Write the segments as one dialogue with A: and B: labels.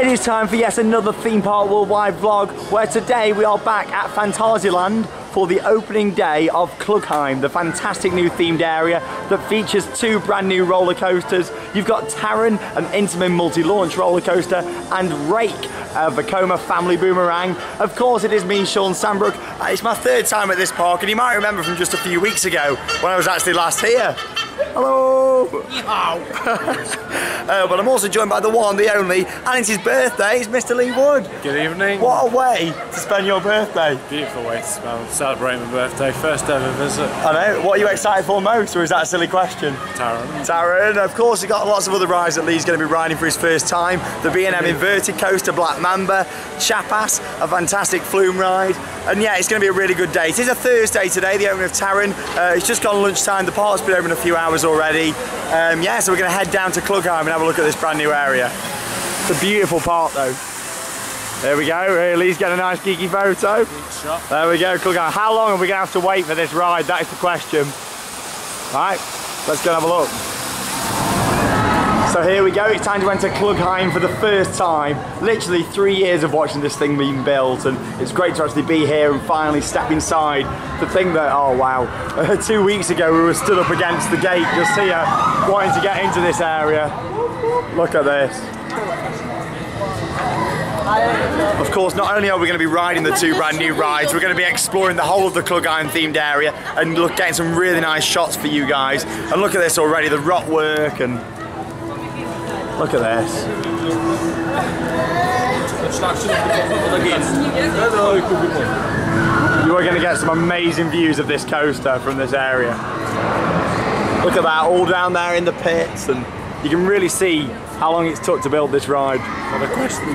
A: It is time for yet another Theme Park Worldwide vlog, where today we are back at Phantasialand for the opening day of Klugheim, the fantastic new themed area that features 2 brand new roller coasters. You've got Taron, an Intamin Multi-Launch roller coaster, and Raik, a Vekoma family boomerang. Of course, it is me, Sean Sandbrook. It's my 3rd time at this park, and you might remember from just a few weeks ago when I was actually last here. Hello! But I'm also joined by the one, the only, and it's his birthday. It's Mr. Lee Wood.
B: Good evening.
A: What a way to spend your birthday.
B: Beautiful way to celebrate my birthday. First ever visit.
A: I know. What are you excited for most, or is that a silly question?
B: Taron.
A: Taron. Of course, we've got lots of other rides that Lee's going to be riding for his first time. The B&M Inverted Coaster, Black Mamba, Chapas, a fantastic flume ride. And yeah, it's going to be a really good day. It is a Thursday today, the opening of Taron. It's just gone lunchtime. The park's been open a few hours already. Yeah, so we're going to head down to Klugheim and have a look at this brand new area. It's a beautiful park though. There we go, Lee's getting a nice geeky photo. There we go, Klugheim. How long are we going to have to wait for this ride? That is the question. Right, let's go and have a look. So here we go, it's time to enter Klugheim for the first time. Literally 3 years of watching this thing being built, and it's great to actually be here and finally step inside. The thing that, oh wow, 2 weeks ago we were stood up against the gate just here, wanting to get into this area. Look at this. Of course, not only are we going to be riding the 2 brand new rides, we're going to be exploring the whole of the Klugheim themed area and getting some really nice shots for you guys. And look at this already, the rock work, and look at this. You are going to get some amazing views of this coaster from this area. Look at that, all down there in the pits, and you can really see how long it's took to build this ride.
B: Well,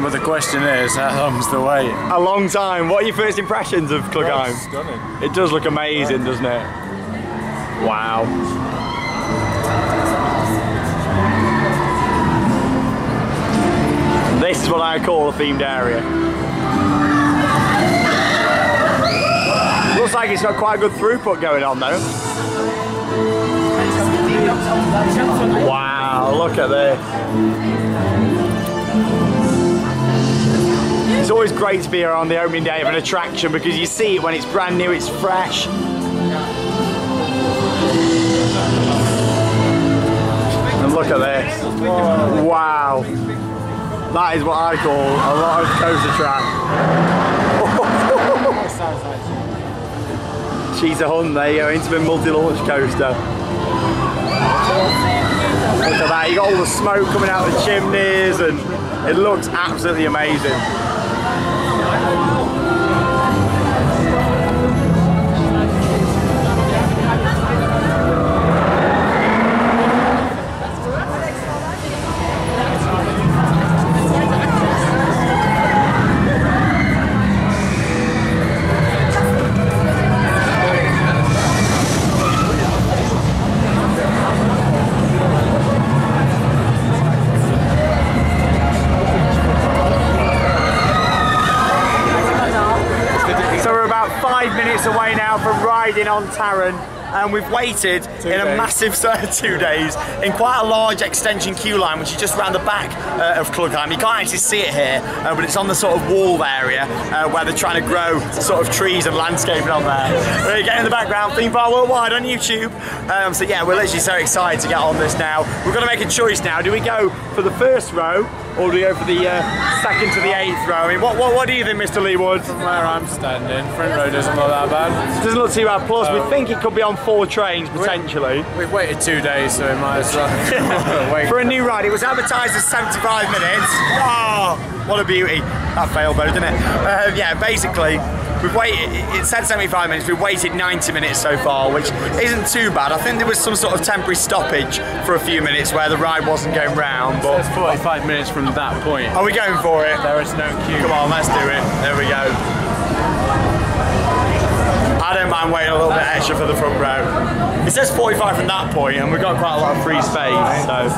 B: the question is, how long's the wait?
A: A long time. What are your first impressions of Klugheim?
B: Oh, stunning.
A: It does look amazing, doesn't it? Wow. This is what I call a themed area. Looks like it's got quite a good throughput going on though. Wow, look at this. It's always great to be here on the opening day of an attraction because you see it when it's brand new, it's fresh. And look at this. Wow. That is what I call a lot of coaster track. She's a hunt, there you go, Intamin Multi-Launch Coaster. Look at that, you got all the smoke coming out of the chimneys and it looks absolutely amazing. Away now from riding on Taron, and we've waited in a massive 2 days in quite a large extension queue line, which is just around the back of Klugheim. You can't actually see it here, but it's on the sort of wall area where they're trying to grow sort of trees and landscaping on there. We're getting in the background, Theme Park Worldwide on YouTube. So yeah, we're literally so excited to get on this now. We've got to make a choice now. Do we go for the first row, or do we go for the 2nd to the 8th row? I mean, what do you think, Mr. Lee Wood?
B: From where I'm standing, front row doesn't look that bad.
A: It doesn't look too bad. Plus, we think it could be on 4 trains potentially.
B: We've waited 2 days, so we might as well wait.
A: For a new ride, it was advertised as 75 minutes. Oh, what a beauty! That failed though, didn't it? Yeah, basically, we've waited. It said 75 minutes. We've waited 90 minutes so far, which isn't too bad. I think there was some sort of temporary stoppage for a few minutes where the ride wasn't going round. But
B: it's 45 minutes from that point.
A: Are we going for it?
B: There is no queue.
A: Come on, let's do it. There we go. I don't mind waiting a little bit extra for the front row. It says 45 from that point, and we've got quite a lot of free space. So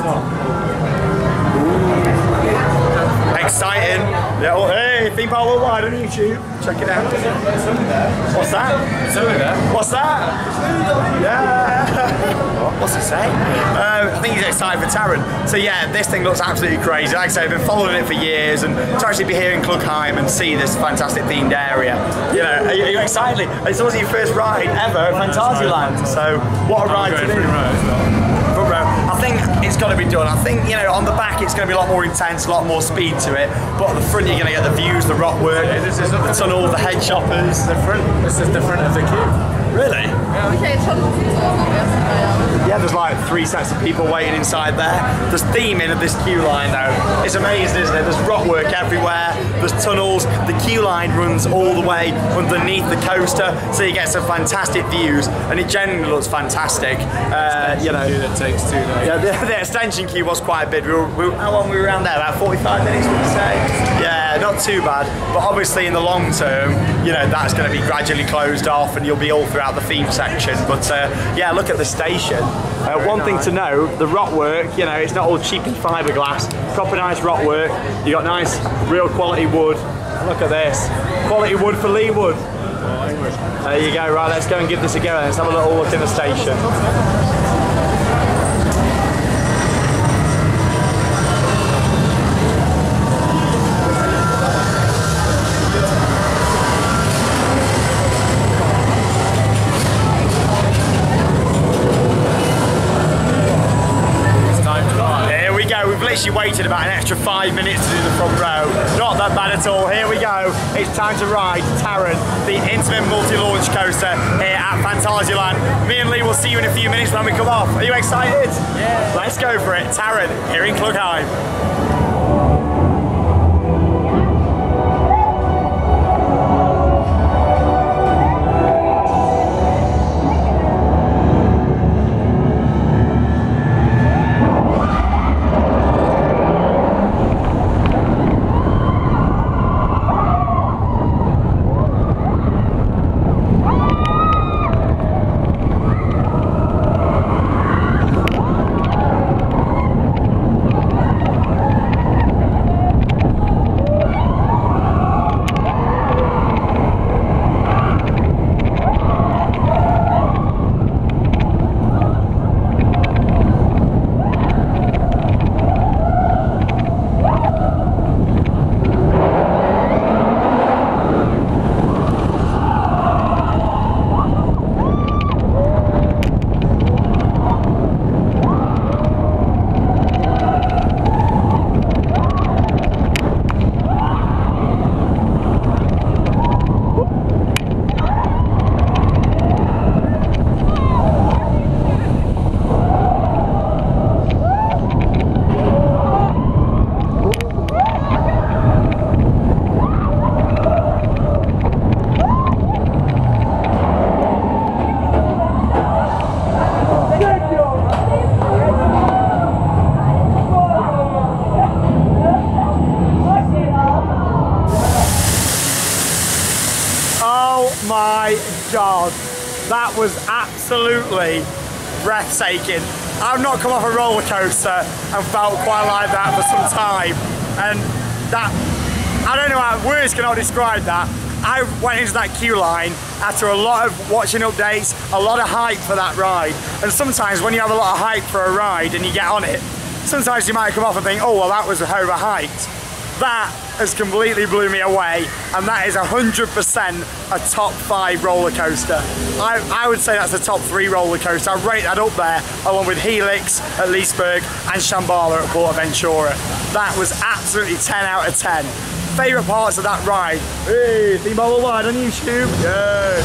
A: Exciting. Yeah, oh, hey, Theme Park Worldwide on YouTube. Check it out. What's that?
B: It's over there.
A: What's that? Yeah. What's he saying? I think he's excited for Taron. So yeah, this thing looks absolutely crazy. Like I say, I've been following it for years, and to actually be here in Klugheim and see this fantastic themed area, you know, are you excited? It's also your first ride ever at Phantasialand. So what a ride to do. I think it's got to be done. I think, you know, on the back it's going to be a lot more intense, a lot more speed to it, but at the front you're going to get the views, the rock work, the tunnel, the head choppers.
B: This is different of the queue.
A: Really? Yeah, there's like 3 sets of people waiting inside there. There's theming of this queue line though. It's amazing, isn't it? There's rock work everywhere, there's tunnels, the queue line runs all the way underneath the coaster, so you get some fantastic views, and it generally looks fantastic. You know,
B: that takes 2 days.
A: Yeah, the extension queue was quite big. How long were we around there? About 45 minutes, would you say? Yeah, not too bad. But obviously in the long term, you know, that's going to be gradually closed off and you'll be all throughout the theme section. But yeah, look at the station. One thing to know, the rock work, you know, it's not all cheapy fiberglass. Proper nice rock work. You got nice, real quality wood. Look at this. Quality wood for Leewood. There you go, right, let's go and give this a go. Let's have a little look in the station. She waited about an extra 5 minutes to do the front row. Not that bad at all. Here we go. It's time to ride Taron, the Intamin Multi-Launch Coaster here at Phantasialand. Me and Lee will see you in a few minutes when we come off. Are you excited? Yeah. Let's go for it. Taron, here in Klugheim. My God, that was absolutely breathtaking. I've not come off a roller coaster and felt quite like that for some time, and that, I don't know how, words cannot describe that. I went into that queue line after a lot of watching updates, a lot of hype for that ride, and sometimes when you have a lot of hype for a ride and you get on it, sometimes you might come off and think, oh well, that was overhyped. That has completely blew me away, and that is 100% a top 5 roller coaster. I would say that's a top 3 roller coaster. I rate that up there along with Helix at Leesburg and Shambhala at Portaventura. That was absolutely 10 out of 10. Favourite parts of that ride? Hey, Theme Park Worldwide on YouTube. Yeah.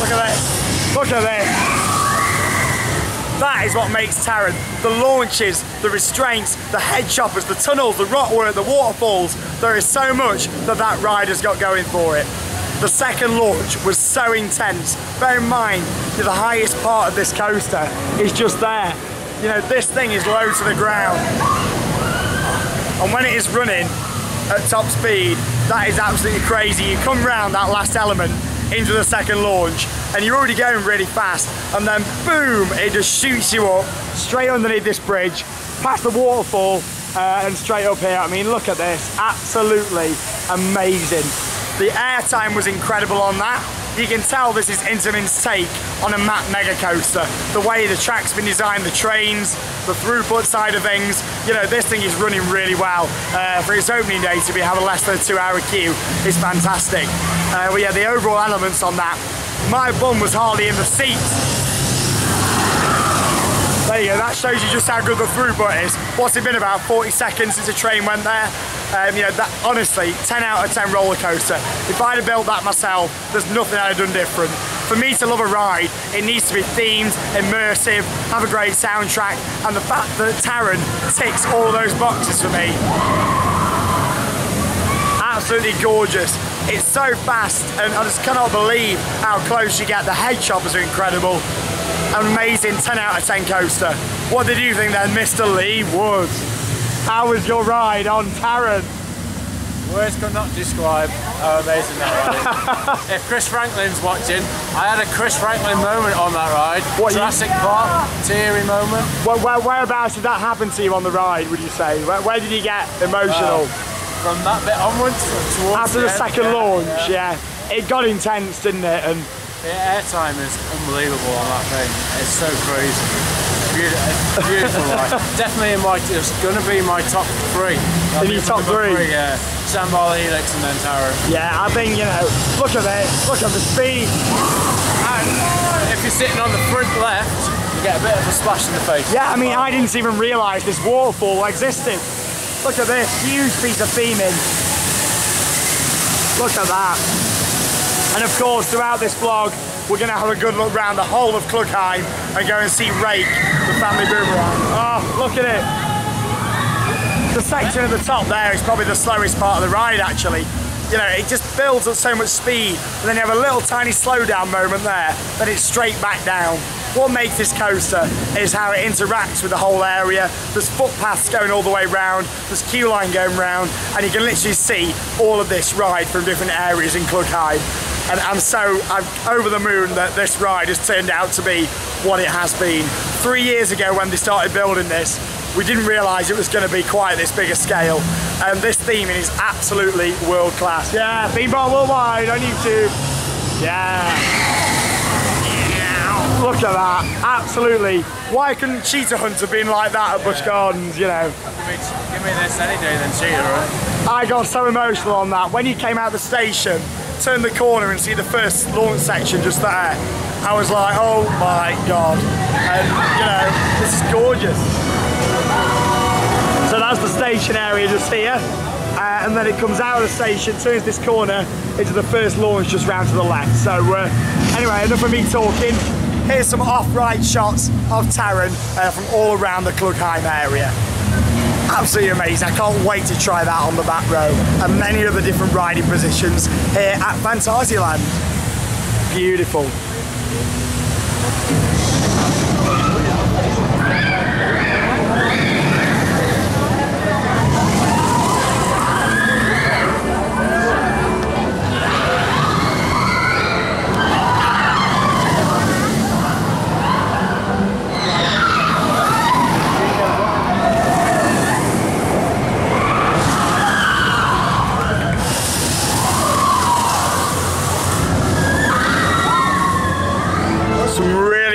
A: Look at this. Look at this. That is what makes Taron. The launches, the restraints, the head choppers, the tunnels, the rock work, the waterfalls. There is so much that that ride has got going for it. The second launch was so intense. Bear in mind that the highest part of this coaster is just there. You know, this thing is low to the ground. And when it is running at top speed, that is absolutely crazy. You come round that last element into the second launch and you're already going really fast, and then boom, it just shoots you up straight underneath this bridge, past the waterfall, and straight up here. I mean, look at this, absolutely amazing. The airtime was incredible on that. You can tell this is Intamin's take on a map mega coaster. The way the track's been designed, the trains, the throughput side of things, you know, this thing is running really well. For its opening day to be having less than a 2-hour queue is fantastic. Well, yeah, the overall elements on that, my bum was hardly in the seat. There you go, that shows you just how good the throughput is. What's it been, about 40 seconds since the train went there? You know, that, honestly, 10 out of 10 roller coaster. If I'd have built that myself, there's nothing I'd have done different. For me to love a ride, it needs to be themed, immersive, have a great soundtrack, and the fact that Taron ticks all of those boxes for me. Absolutely gorgeous. It's so fast, and I just cannot believe how close you get. The head choppers are incredible. Amazing 10 out of 10 coaster. What did you think then, Mr. Lee Woods? How was your ride on Taron?
B: Words could not describe how amazing that ride is. If Chris Franklin's watching, I had a Chris Franklin moment on that ride. What, Jurassic Park, teary moment.
A: Whereabouts did that happen to you on the ride, would you say? Where did you get emotional?
B: From that bit onwards, towards
A: after the second launch, yeah. It got intense, didn't it? And
B: the airtime is unbelievable on that thing. It's so crazy. It's beautiful ride. Definitely it's going to be my top 3.
A: In your top 3?
B: Yeah. Sandbar, Helix and then Taron.
A: Yeah, I think, you know, look at this, look at the speed.
B: And if you're sitting on the front left, you get a bit of a splash in the face.
A: Yeah, I mean, I didn't even realise this waterfall existed. Look at this, huge piece of theming. Look at that. And of course, throughout this vlog, we're going to have a good look around the whole of Klugheim and go and see Raik, the family boomerang. Oh, look at it. The section at the top there is probably the slowest part of the ride, actually. You know, it just builds up so much speed, and then you have a little tiny slowdown moment there, then it's straight back down. What makes this coaster is how it interacts with the whole area. There's footpaths going all the way round, there's queue line going round, and you can literally see all of this ride from different areas in Klugheim. And I'm over the moon that this ride has turned out to be what it has been. 3 years ago when they started building this, we didn't realise it was going to be quite this big a scale. And this theming is absolutely world class. Yeah, Theme Park Worldwide on YouTube. Yeah. Look at that, absolutely. Why couldn't Cheetah Hunt have been like that at Busch Gardens, you know?
B: Give me this any day then Cheetah, right?
A: I got so emotional on that. When you came out the station, turned the corner and see the first launch section just there, I was like, oh my God. And, you know, this is gorgeous. So that's the station area just here. And then it comes out of the station, turns this corner into the first launch just round to the left. So anyway, enough of me talking. Here's some off-ride shots of Taron from all around the Klugheim area. Absolutely amazing. I can't wait to try that on the back row and many other different riding positions here at Phantasialand. Beautiful.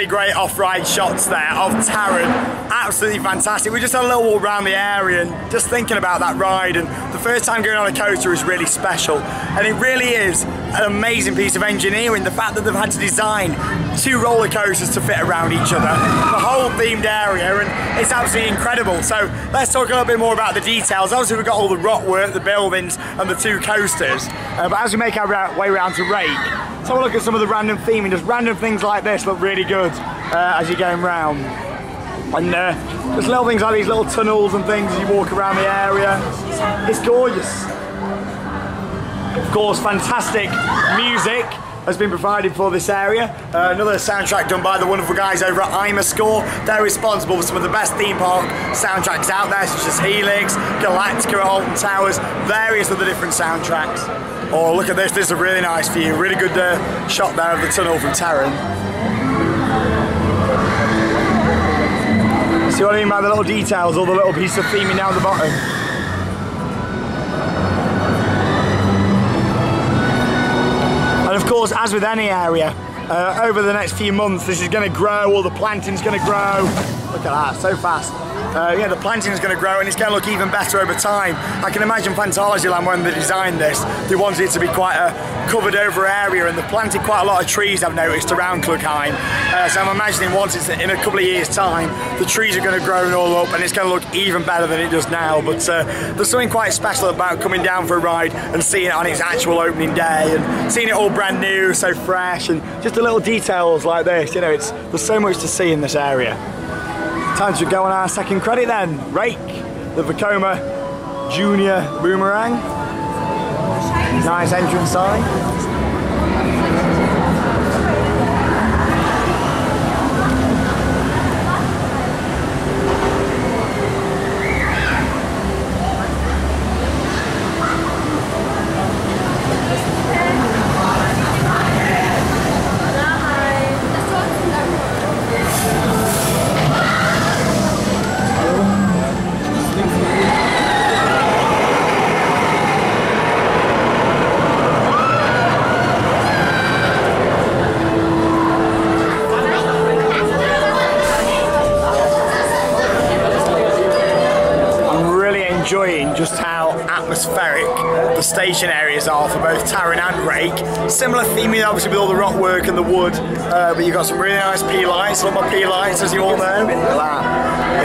A: Great off-ride shots there of Taron, absolutely fantastic. We just had a little walk around the area and just thinking about that ride, and the first time going on a coaster is really special, and it really is an amazing piece of engineering, the fact that they've had to design 2 roller coasters to fit around each other, the whole themed area, and it's absolutely incredible. So let's talk a little bit more about the details. Obviously we've got all the rock work, the buildings and the 2 coasters, but as we make our way around to Raik, let's have a look at some of the random theming. Just random things like this look really good as you're going round. And there's little things like these little tunnels and things as you walk around the area. It's gorgeous. Of course, fantastic music has been provided for this area. Another soundtrack done by the wonderful guys over at Imascore. They're responsible for some of the best theme park soundtracks out there, such as Helix, Galactica at Alton Towers, various other different soundtracks. Oh, look at this. This is a really nice view. Really good shot there of the tunnel from Taron. See what I mean by the little details, all the little pieces of theming down the bottom. And of course, as with any area, over the next few months, this is going to grow, all the planting's going to grow. Look at that, so fast. Yeah, the planting's going to grow and it's going to look even better over time. I can imagine Phantasialand, when they designed this, they wanted it to be quite a covered over area, and they've planted quite a lot of trees, I've noticed, around Klugheim. So I'm imagining once it's in a couple of years' time, the trees are going to grow all up and it's going to look even better than it does now. But there's something quite special about coming down for a ride and seeing it on its actual opening day, and seeing it all brand new, so fresh, and just the little details like this. You know, there's so much to see in this area. Time to go on our second credit then. Raik, the Vekoma Junior Boomerang. Nice entrance sign. Enjoying just how atmospheric the station areas are for both Taron and Raik. Similar theming obviously with all the rock work and the wood, but you've got some really nice P lights, a lot more P lights as you all know.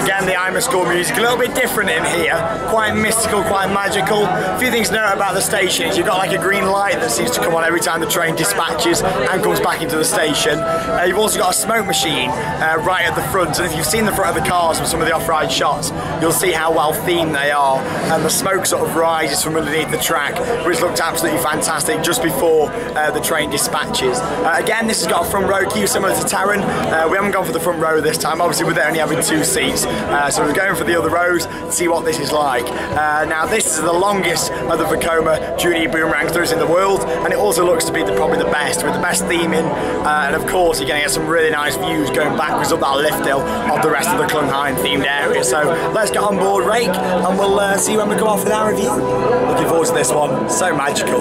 A: Again, the IMA score music, a little bit different in here, quite mystical, quite magical. A few things to note about the station is you've got like a green light that seems to come on every time the train dispatches and comes back into the station. You've also got a smoke machine right at the front, and if you've seen the front of the cars from some of the off-ride shots, you'll see how well themed they are. And the smoke sort of rises from underneath the track, which looked absolutely fantastic just before the train dispatches. Again, this has got a front row queue similar to Taron. We haven't gone for the front row this time, obviously with it only having 2 seats, so we're going for the other rows to see what this is like. Now this is the longest of the Vekoma Junior Boomerangs there is in the world, and it also looks to be probably the best, with the best theming, and of course you're going to get some really nice views going backwards up that lift hill of the rest of the Klugheim themed area. So let's get on board Raik and we'll see you when we come off with our review. Looking forward to this one, so magical.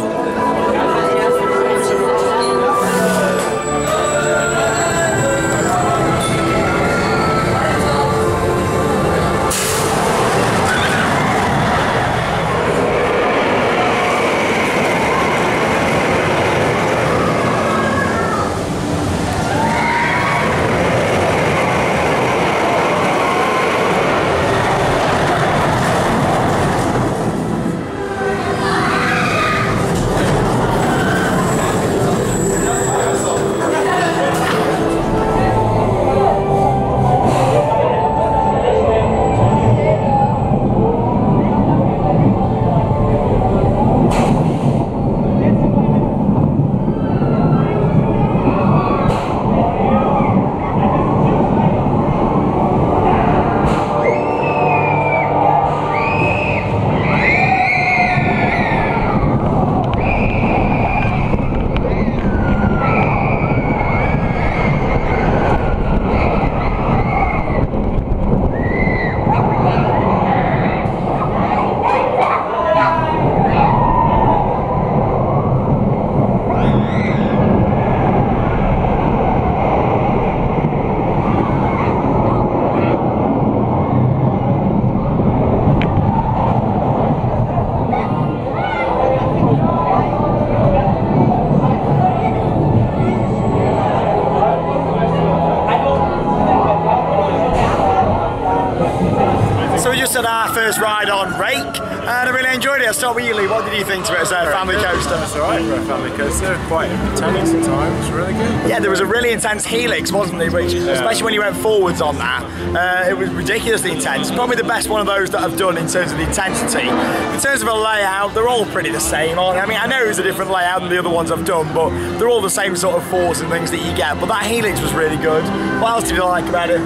A: At our first ride on Raik, and I really enjoyed it. I'll start with you, Lee. What did you think to it as a family coaster?
B: That's alright for a family coaster, quite intense at times, really good.
A: Yeah, there was a really intense helix, wasn't there? Which, especially when you went forwards on that, it was ridiculously intense. Probably the best one of those that I've done in terms of the intensity. In terms of a layout, they're all pretty the same, aren't they? I mean, I know it was a different layout than the other ones I've done, but they're all the same sort of force and things that you get. But that helix was really good. What else did you like about it?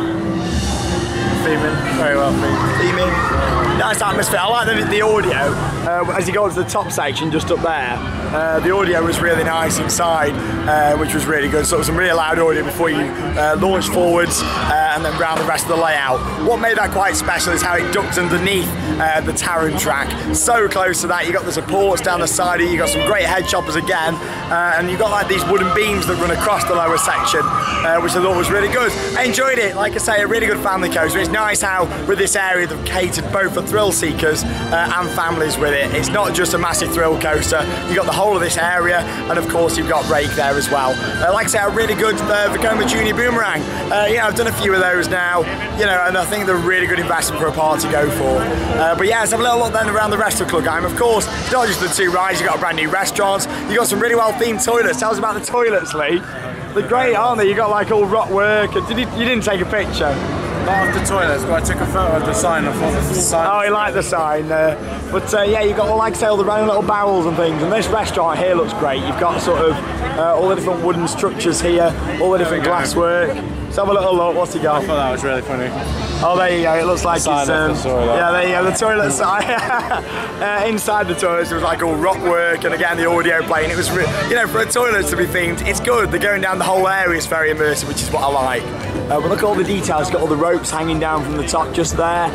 B: Theming, very well themed.
A: Theming, nice atmosphere. I like the audio. As you go to the top section just up there, the audio was really nice inside. which was really good. So it was some really loud audio before you launch forwards and then round the rest of the layout. What made that quite special is how it ducked underneath the Taron track. So close to that, you got the supports down the side of you, got some great head choppers again, and you got like these wooden beams that run across the lower section, which I thought was really good. I enjoyed it, like I say, a really good family coaster. It's nice how with this area they've catered both for thrill seekers and families with it. It's not just a massive thrill coaster, you got the whole of this area, and of course you've got Raik there as well. Like I say, a really good Vekoma Junior Boomerang. Yeah, I've done a few of those now, you know, and I think they're a really good investment for a park to go for. But yeah, let's have a little look then around the rest of Klugheim. Of course, it's not just the two rides, you've got a brand new restaurant, you've got some really well themed toilets. Tell us about the toilets, Lee. They're great, aren't they? You got like all rock work. You didn't take a picture?
B: Not of the toilets, but I took a photo of the sign. I thought the sign.
A: Oh, I like the sign. But yeah, you've got, like I say, all the round little barrels and things. And this restaurant here looks great. You've got sort of all the different wooden structures here, all the different glass work. Let's have a little look. What's he got?
B: I thought that was really funny.
A: Oh, there you go. It looks like it's
B: yeah,
A: there you go. The toilet side. Inside the toilets, it was like all rock work, and again the audio playing. It was, you know, for a toilet to be themed, it's good. They're going down the whole area. It's very immersive, which is what I like. But look at all the details. Got all the ropes hanging down from the top just there.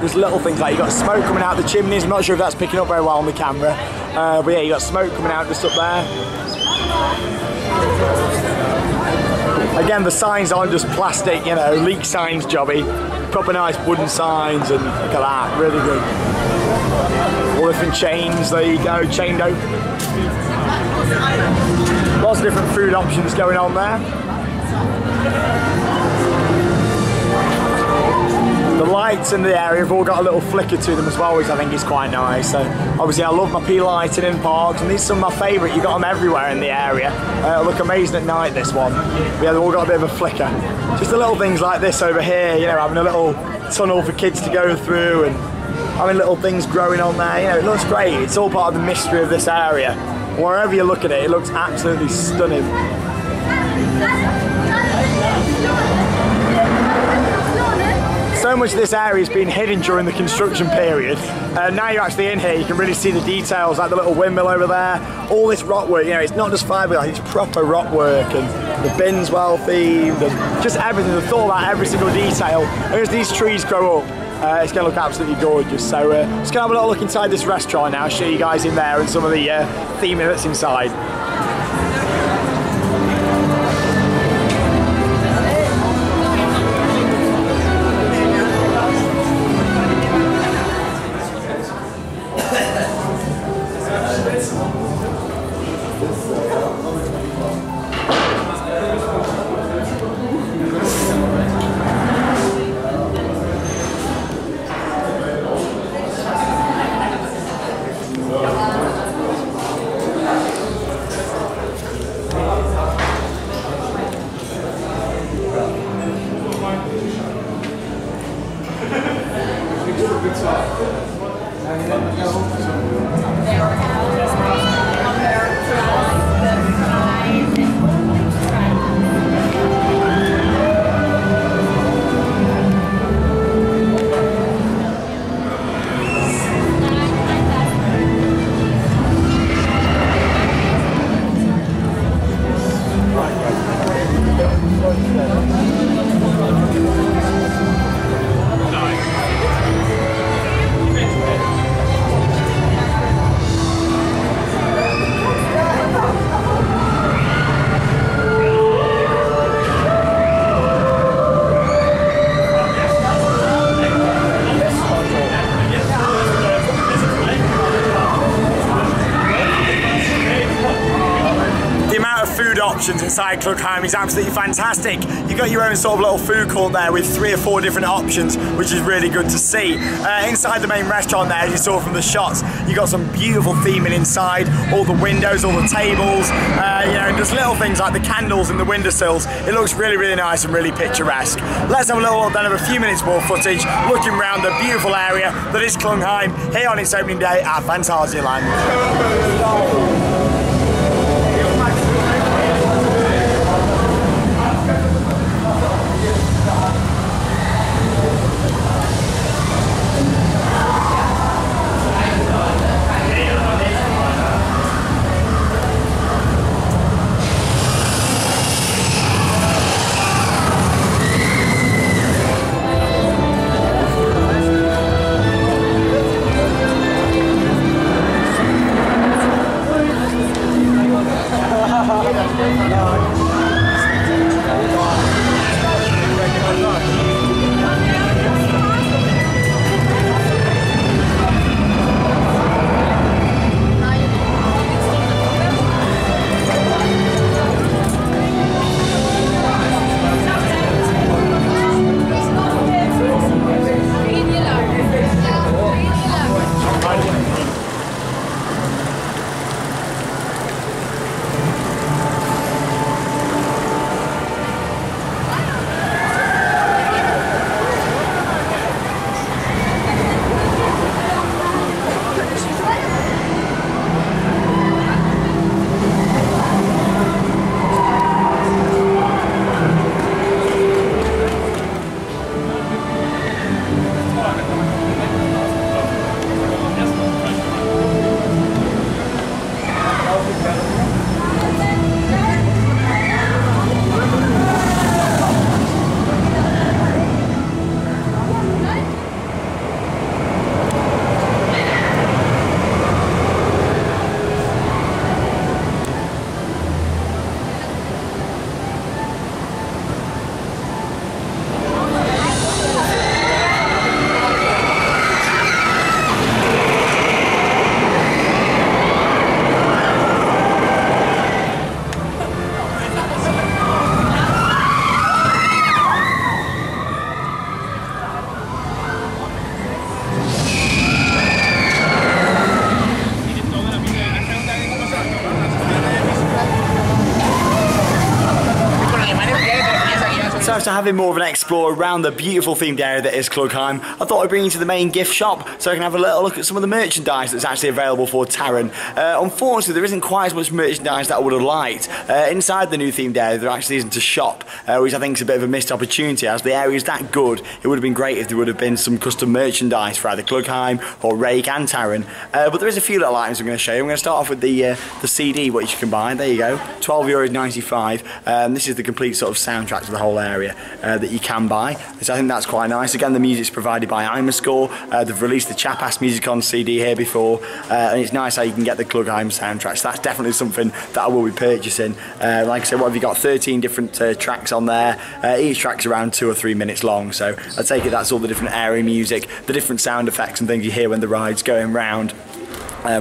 A: Just little things like you got smoke coming out the chimneys. I'm not sure if that's picking up very well on the camera, but yeah, you got smoke coming out just up there. Again, the signs aren't just plastic, you know, leak signs jobby. Proper nice wooden signs, and look at that, really good. All different chains, there you go, chained open. Lots of different food options going on there. The lights in the area have all got a little flicker to them as well, which I think is quite nice. So obviously I love my P lighting in parks, and these are some of my favourite. You've got them everywhere in the area. Look amazing at night, this one. But yeah, they've all got a bit of a flicker. Just the little things like this over here, you know, having a little tunnel for kids to go through, and having little things growing on there. You know, it looks great. It's all part of the mystery of this area. Wherever you look at it, it looks absolutely stunning. So much of this area has been hidden during the construction period. Now you're actually in here, you can really see the details, like the little windmill over there, all this rock work. You know, it's not just fiberglass, it's proper rock work, and the bin's well themed, and just everything. They've thought about every single detail. And as these trees grow up, it's going to look absolutely gorgeous. So just going to have a little look inside this restaurant now, show you guys in there and some of the theming that's inside. Options inside Klugheim is absolutely fantastic. You've got your own sort of little food court there with 3 or 4 different options, which is really good to see. Inside the main restaurant there, as you saw from the shots, you've got some beautiful theming inside, all the windows, all the tables, you know, just little things like the candles in the windowsills. It looks really, really nice and really picturesque. Let's have a little look then of a few minutes more footage, looking around the beautiful area that is Klugheim here on its opening day at Phantasialand. to having more of an explore around the beautiful themed area that is Klugheim, I thought I'd bring you to the main gift shop so I can have a little look at some of the merchandise that's actually available for Taron. Unfortunately, there isn't quite as much merchandise that I would have liked. Inside the new themed area, there actually isn't a shop, which I think is a bit of a missed opportunity. As the area is that good, it would have been great if there would have been some custom merchandise for either Klugheim or Raik and Taron. But there is a few little items I'm going to show you. I'm going to start off with the CD, which you can buy. There you go, €12.95. This is the complete sort of soundtrack to the whole area that you can buy. So I think that's quite nice. Again, the music's provided by Imascore. They've released the Chapass music on CD here before, and it's nice how you can get the Klugheim soundtrack. So that's definitely something that I will be purchasing. Like I said, what have you got? 13 different tracks on there. Each track's around 2 or 3 minutes long. So I take it that's all the different area music, the different sound effects and things you hear when the ride's going round.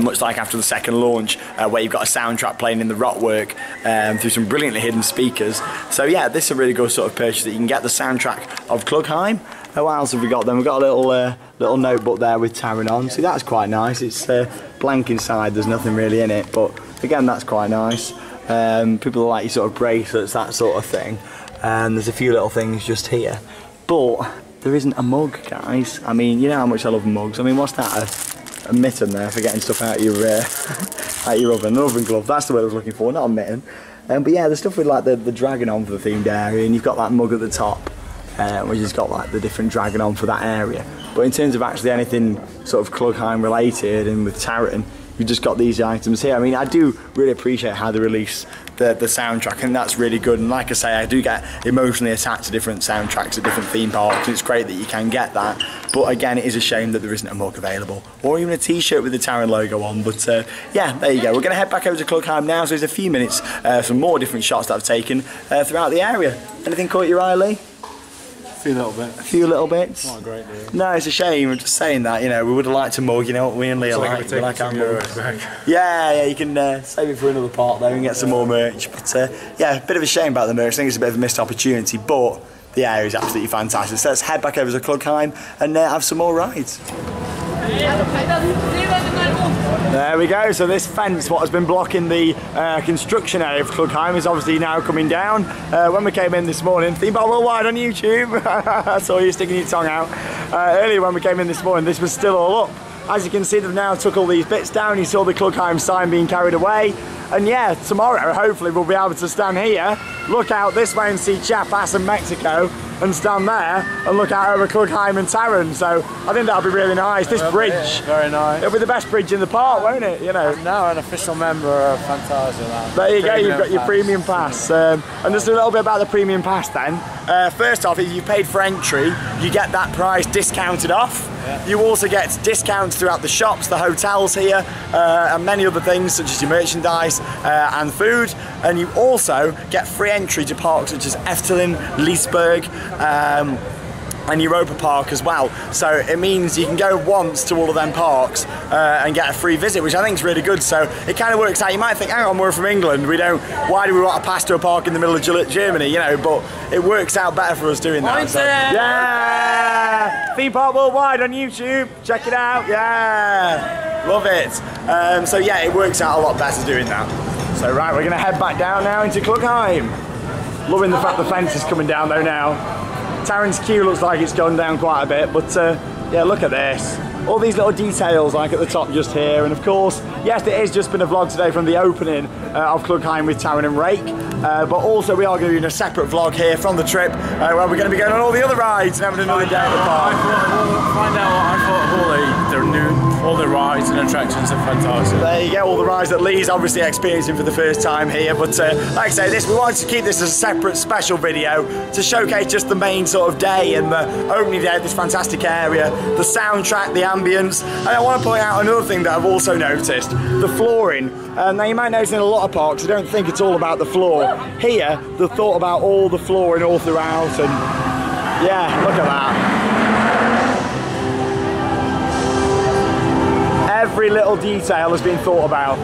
A: Much like after the second launch, where you've got a soundtrack playing in the rockwork through some brilliantly hidden speakers. So yeah, this is a really good sort of purchase that you can get the soundtrack of Klugheim. What else have we got then? We've got a little notebook there with Taron on. See, that's quite nice. It's blank inside, there's nothing really in it, but again, that's quite nice. People like your sort of bracelets, that sort of thing. There's a few little things just here, but there isn't a mug, guys. I mean, you know how much I love mugs. I mean, what's that? A mitten there for getting stuff out of your oven, an oven glove. That's the word I was looking for, not a mitten. But yeah, the stuff with like the dragon on for the themed area, and you've got that mug at the top, which has got like the different dragon on for that area. But in terms of actually anything sort of Klugheim related and with Taron, you've just got these items here. I mean, I do really appreciate how they release the soundtrack, and that's really good. And like I say, I do get emotionally attached to different soundtracks at different theme parks, and it's great that you can get that. But again, it is a shame that there isn't a mug available, or even a t-shirt with the Taron logo on. But yeah, there you go. We're going to head back over to Klugheim now, so there's a few minutes, some more different shots that I've taken throughout the area. Anything caught your eye, Lee?
B: A few little bits.
A: A few little bits?
B: Not a great deal.
A: No, it's a shame. I'm just saying that, you know, we would have liked a mug, you know what we and Lee are like. We like our mugs. Yeah, you can save it for another part though and get some more merch. But yeah, a bit of a shame about the merch. I think it's a bit of a missed opportunity, but the area is absolutely fantastic. So let's head back over to Klugheim and have some more rides. There we go, so this fence, what has been blocking the construction area of Klugheim, is obviously now coming down. When we came in this morning, Theme Park Worldwide on YouTube, I saw you sticking your tongue out. Earlier when we came in this morning, this was still all up. As you can see, they've now took all these bits down. You saw the Klugheim sign being carried away. And yeah, tomorrow, hopefully, we'll be able to stand here, look out this way and see Chiapas and Mexico, and stand there and look out over Klugheim and Taron. So I think that'll be really nice. This bridge,
B: very nice.
A: It'll be the best bridge in the park, won't it? You know.
B: I'm now an official member of Phantasialand.
A: There you go. You've got your premium pass. And just a little bit about the premium pass then. First off, if you paid for entry, you get that price discounted off. Yeah. You also get discounts throughout the shops, the hotels here, and many other things such as your merchandise and food. And you also get free entry to parks such as Efteling, Liseberg, and Europa Park as well. So it means you can go once to all of them parks and get a free visit, which I think is really good. So it kind of works out. You might think, hang on, we're from England, why do we want to pass to a park in the middle of Germany, you know, but it works out better for us doing that. So, yeah! Theme Park Worldwide on YouTube, check it out, yeah! Love it. So yeah, it works out a lot better doing that. So right, we're gonna head back down now into Klugheim. Loving the fact the fence is coming down though now. Taron's queue looks like it's gone down quite a bit, but yeah, look at this. All these little details like at the top just here, and of course, yes, it has just been a vlog today from the opening of Klugheim with Taron and Raik, but also we are going to be doing a separate vlog here from the trip where we're going to be going on all the other rides and having another day at the park.
B: Find out what I thought of all the rides and attractions at Phantasialand.
A: There you go, all the rides that Lee's obviously experiencing for the first time here, but like I say, we wanted to keep this as a separate special video to showcase just the main sort of day and the opening day of this fantastic area, the soundtrack, the ambience. And I want to point out another thing that I've also noticed, the flooring. Now you might notice in a lot of parks they don't think it's all about the floor. Here they've thought about all the flooring all throughout, and yeah, look at that. Every little detail has been thought about.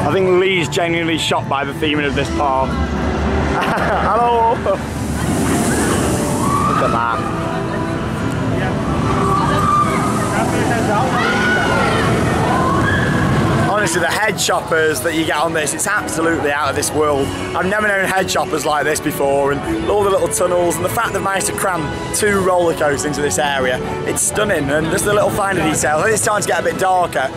A: I think Lee's genuinely shocked by the theming of this park. Hello! Look at that. Honestly, the head choppers that you get on this, it's absolutely out of this world. I've never known head choppers like this before, and all the little tunnels, and the fact they've managed to cram 2 roller coasters into this area, it's stunning. And just the little finer details. I think it's starting to get a bit darker.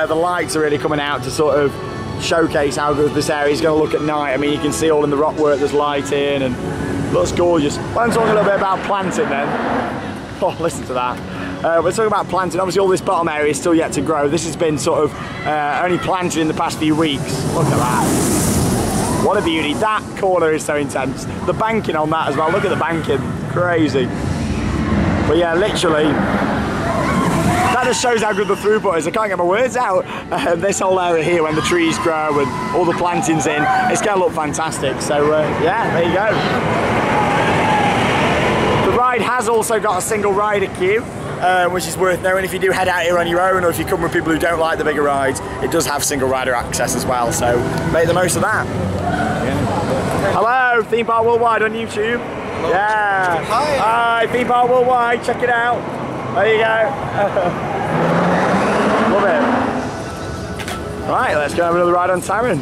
A: The lights are really coming out to sort of showcase how good this area is going to look at night. I mean, you can see all in the rock work there's lighting, and it looks gorgeous. Well, I'm talking a little bit about planting then. Oh, listen to that. We're talking about planting. Obviously all this bottom area is still yet to grow. This has been sort of only planted in the past few weeks. Look at that. What a beauty. That corner is so intense. The banking on that as well. Look at the banking. Crazy. But yeah, literally, that just shows how good the throughput is. I can't get my words out. This whole area here, when the trees grow and all the plantings in, it's going to look fantastic. So yeah, there you go. The ride has also got a single rider queue. Which is worth knowing if you do head out here on your own, or if you come with people who don't like the bigger rides. It does have single rider access as well, so make the most of that. Yeah. Hello, Theme Park Worldwide on YouTube. Hello. Yeah. Hi. Hi, Theme Park Worldwide, check it out. There you go. Love it. Right, let's go have another ride on Taron.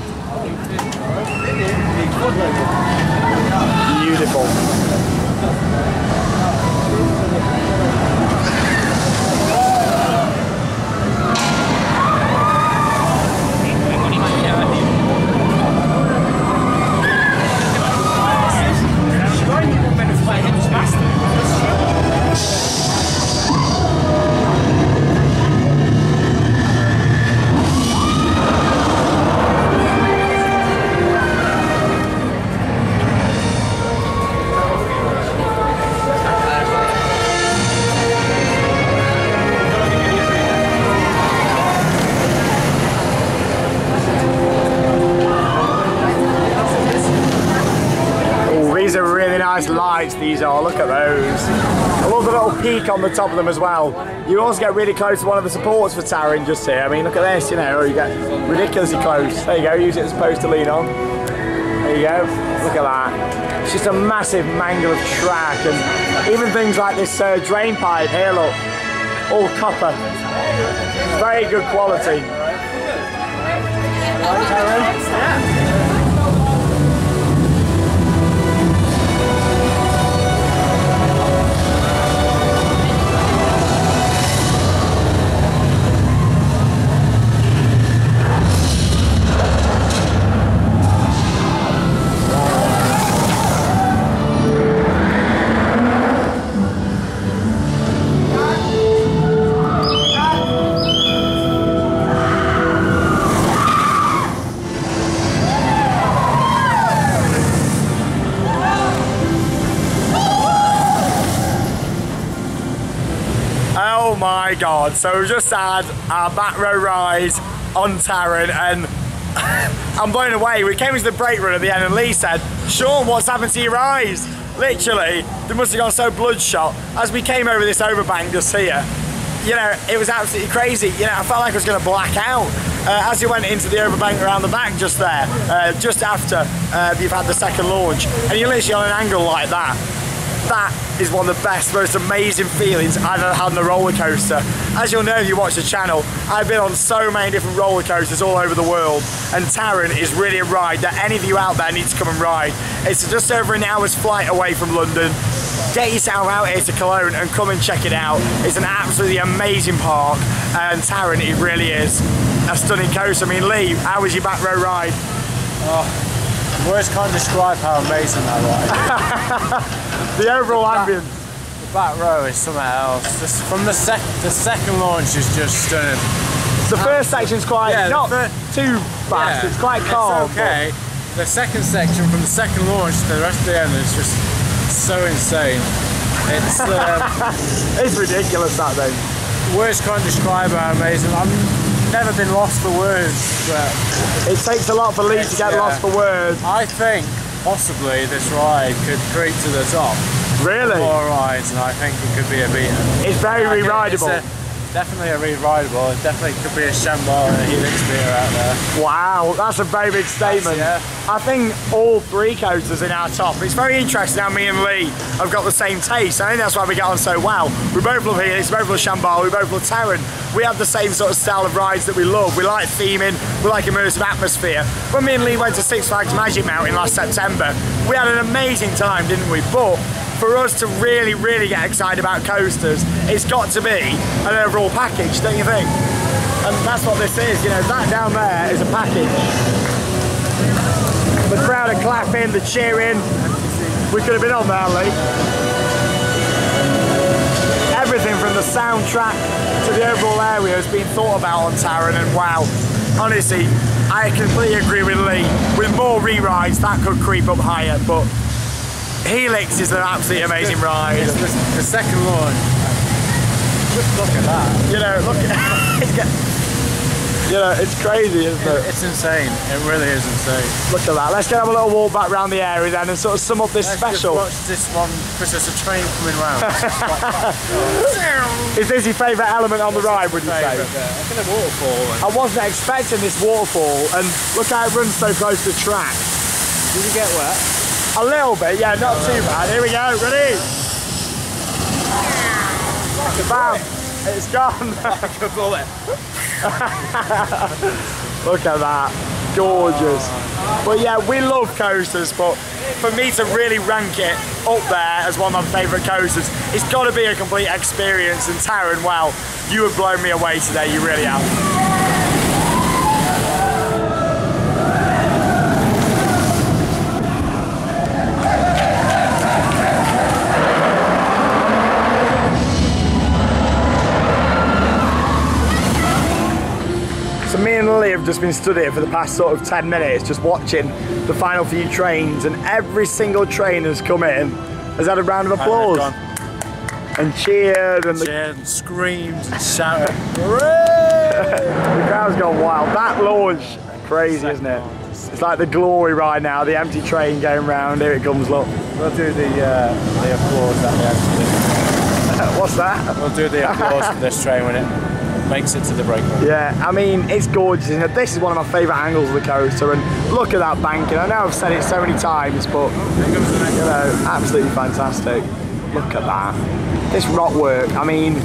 A: Beautiful. Lights these are, look at those. I love the little peak on the top of them as well. You also get really close to one of the supports for Taron just here. I mean, look at this, you know, you get ridiculously close. There you go, use it as opposed to lean on. There you go, look at that. It's just a massive mangle of track, and even things like this drain pipe here, look, all copper. Very good quality. Yeah. Oh my god, so we just had our back row ride on Taron, and I'm blown away. We came into the brake run at the end and Lee said, "Sean, what's happened to your eyes?" Literally, they must have gone so bloodshot. As we came over this overbank just here, you know, it was absolutely crazy. You know, I felt like I was going to black out. As you went into the overbank around the back just there, just after you've had the second launch, and you're literally on an angle like that. That is one of the best, most amazing feelings I've ever had on a roller coaster. As you'll know if you watch the channel, I've been on so many different roller coasters all over the world, and Taron is really a ride that any of you out there need to come and ride. It's just over an hour's flight away from London. Get yourself out here to Cologne and come and check it out. It's an absolutely amazing park, and Taron, it really is a stunning coaster. I mean, Lee, how was your back row ride?
B: Oh, words can't describe how amazing that ride is.
A: The overall ambience.
B: The back row is something else. From the second launch is just stunning.
A: The first section's quite, not too fast, it's quite calm.
B: It's okay. The second section, from the second launch to the rest of the end, is just so insane. It's
A: it's ridiculous, that thing.
B: Words can't describe how amazing. I've never been lost for words, but
A: it takes a lot for Lee to get lost for words.
B: I think possibly this ride could creep to the top.
A: Really?
B: More rides, and I think it could be a beater.
A: It's very re-rideable.
B: Definitely a re-rideable. It definitely could be a Shambhala and a Helix beater out there.
A: Wow, that's a very big statement.
B: Yeah.
A: I think all three coasters in our top. It's very interesting how me and Lee have got the same taste. I think that's why we get on so well. We both love Helix, we both love Shambhala, we both love Taron. We have the same sort of style of rides that we love. We like theming, we like immersive atmosphere. When me and Lee went to Six Flags Magic Mountain last September, we had an amazing time, didn't we? But for us to really, really get excited about coasters, it's got to be an overall package, don't you think? And that's what this is, you know, that down there is a package. The crowd are clapping, the cheering. We could have been on there, Lee. Everything from the soundtrack to the overall area has been thought about on Taron, and wow, honestly, I completely agree with Lee. With more re-rides, that could creep up higher, but Helix is an absolutely amazing ride.
B: It's the second launch. Just look at that.
A: You know, look at you know, it's crazy, isn't it?
B: It's insane. It really is insane.
A: Look at that. Let's go have a little walk back around the area then and sort of sum up this special.
B: Let's just watch this one because there's a train coming round.
A: Is this your favourite element on the ride, would you say?
B: Look at the waterfall.
A: I wasn't expecting this waterfall, and look how it runs so close to the track.
B: Did you get wet?
A: A little bit, yeah, not too bad. Here we go, ready? Bam! It's gone.
B: Like a bullet.
A: Look at that, gorgeous. But yeah, we love coasters, but for me to really rank it up there as one of my favourite coasters, it's got to be a complete experience. And Taron, well, you have blown me away today, you really have. So me and Lily have just been stood here for the past sort of 10 minutes just watching the final few trains, and every single train has come in, has had a round of applause and cheered and
B: screamed and shouted.
A: The crowd's gone wild. That launch, crazy, isn't it? It's like the glory right now, the empty train going round. Here it comes, look.
B: We'll do the applause at the end.
A: What's that?
B: We'll do the applause for this train when it makes it to the breakpoint.
A: Yeah, I mean, it's gorgeous, isn't it? This is one of my favourite angles of the coaster, and look at that banking. I know I've said it so many times, but you know, absolutely fantastic. Look at that. This rock work, I mean,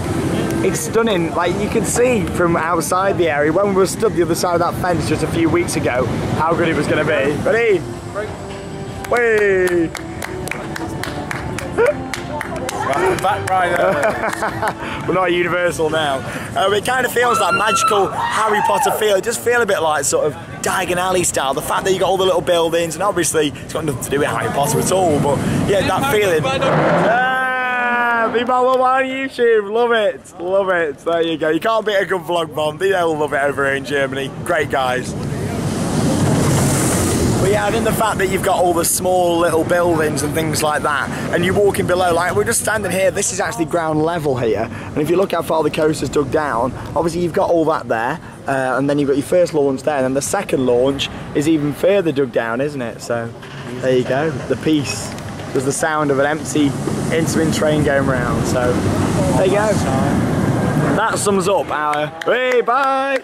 A: it's stunning. Like, you can see from outside the area, when we were stood the other side of that fence just a few weeks ago, how good it was going to be. Ready? Whee!
B: Back rider.
A: We're not at Universal now. It kind of feels like magical Harry Potter feel. It does feel a bit like sort of Diagon Alley style. The fact that you got all the little buildings, and obviously it's got nothing to do with Harry Potter at all, but yeah, that feeling. People love on YouTube, love it, love it. There you go. You can't beat a good vlog bomb. They all love it over here in Germany. Great guys. But yeah, I think the fact that you've got all the small little buildings and things like that, and you're walking below, like we're just standing here, this is actually ground level here, and if you look how far the coaster's dug down, obviously you've got all that there, and then you've got your first launch there, and then the second launch is even further dug down, isn't it? So there you go, the peace. There's the sound of an empty Intamin train going round, so there you go. That sums up our, hey, bye!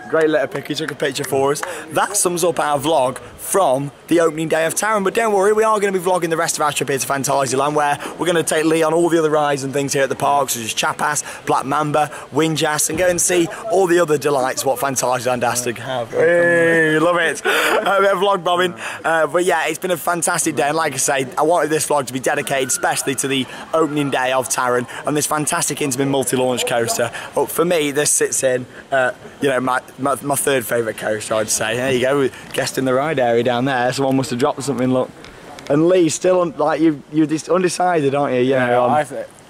A: Great little pic, he took a picture for us. That sums up our vlog from the opening day of Taron, but don't worry, we are going to be vlogging the rest of our trip here to Phantasialand, where we're going to take Lee on all the other rides and things here at the park, such as Chapas, Black Mamba, Windjass, and go and see all the other delights what Phantasialand has to have. Hey, love it. A bit of vlog bombing. But yeah, it's been a fantastic day, and like I say, I wanted this vlog to be dedicated especially to the opening day of Taron and this fantastic Intamin Multi-Launch Coaster. But for me, this sits in, you know, my third favourite coaster, I'd say. There you go, guest in the ride area down there. Someone must have dropped something, look. And Lee, still, like, you're just undecided, aren't you?
B: Yeah,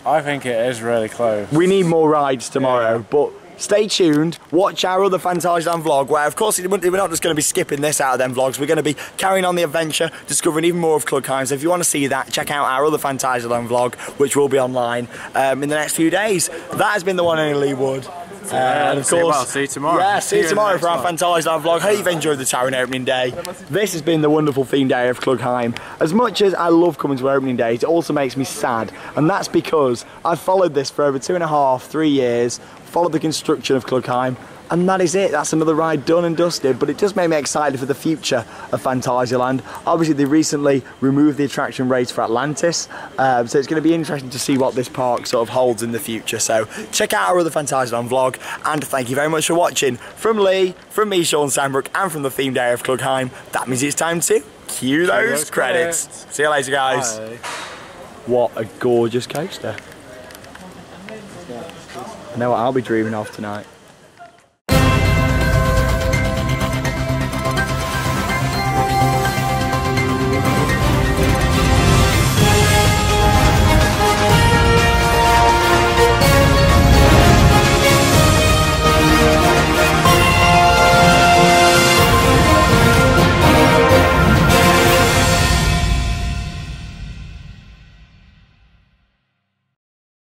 B: I think it is really close.
A: We need more rides tomorrow, but stay tuned, watch our other Phantasialand vlog, where of course we're not just going to be skipping this out of them vlogs, we're going to be carrying on the adventure, discovering even more of Klugheim. So if you want to see that, check out our other Phantasialand vlog, which will be online in the next few days. That has been the one and only Lee Wood. And of course,
B: see you tomorrow.
A: Yeah, see you tomorrow for our Phantasialand vlog. Hope you've enjoyed the Taron opening day. This has been the wonderful theme day of Klugheim. As much as I love coming to opening days, it also makes me sad, and that's because I've followed this for over 2.5, 3 years, followed the construction of Klugheim, And that is it. That's another ride done and dusted, but it does make me excited for the future of Phantasialand. Obviously, they recently removed the attraction rates for Atlantis, so it's going to be interesting to see what this park sort of holds in the future. So check out our other Phantasialand vlog, and thank you very much for watching. From Lee, from me, Sean Sandbrook, and from the theme day of Klugheim, that means it's time to cue those credits. See you later, guys.
B: Bye.
A: What a gorgeous coaster. I know what I'll be dreaming of tonight.